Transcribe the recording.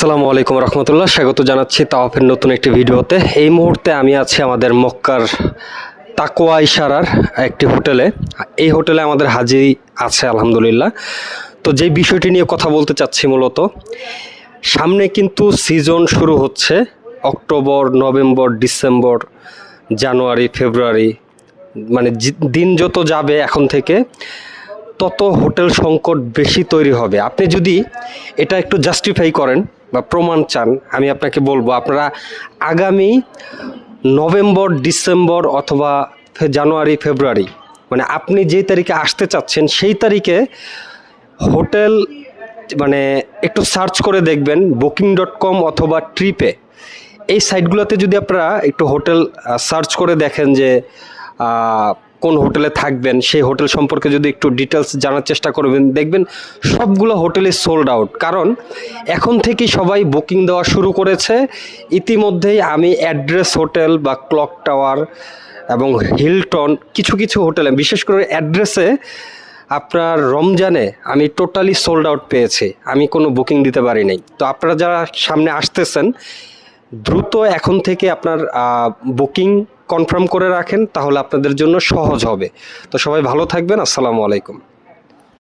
আসসালামু আলাইকুম রহমতুল্লাহ, স্বাগত জানাচ্ছি তাওয়াফের নতুন একটি ভিডিওতে। এই মুহূর্তে আমি আছি আমাদের মক্কার তাকওয়া ইশারার একটি হোটেলে। এই হোটেলে আমাদের হাজি আছে আলহামদুলিল্লাহ। তো যেই বিষয়টি নিয়ে কথা বলতে চাচ্ছি, মূলত সামনে কিন্তু সিজন শুরু হচ্ছে অক্টোবর, নভেম্বর, ডিসেম্বর, জানুয়ারি, ফেব্রুয়ারি, মানে দিন যত যাবে এখন থেকে তত হোটেল সংকট বেশি তৈরি হবে। আপনি যদি এটা একটু জাস্টিফাই করেন বা প্রমাণ চান, আমি আপনাকে বলবো আপনারা আগামী নভেম্বর, ডিসেম্বর অথবা জানুয়ারি, ফেব্রুয়ারি, মানে আপনি যেই তারিখে আসতে চাচ্ছেন সেই তারিখে হোটেল মানে একটু সার্চ করে দেখবেন booking.com অথবা ট্রিপে, এই সাইটগুলোতে যদি আপনারা একটু হোটেল সার্চ করে দেখেন যে কোন হোটেলে থাকবেন, সেই হোটেল সম্পর্কে যদি একটু ডিটেলস জানার চেষ্টা করবেন, দেখবেন সবগুলো হোটেলে সোল্ড আউট। কারণ এখন থেকেই সবাই বুকিং দেওয়া শুরু করেছে। ইতিমধ্যেই আমি অ্যাড্রেস হোটেল বা ক্লক টাওয়ার এবং হিলটন কিছু কিছু হোটেলে, বিশেষ করে অ্যাড্রেসে আপনার রমজানে আমি টোটালি সোল্ড আউট পেয়েছি, আমি কোনো বুকিং দিতে পারি নাই। তো আপনারা যারা সামনে আসতেছেন দ্রুত এখন থেকে আপনার বুকিং কনফার্ম করে রাখেন, তাহলে আপনাদের জন্য সহজ হবে। তো সবাই ভালো থাকবেন। আসসালামু আলাইকুম।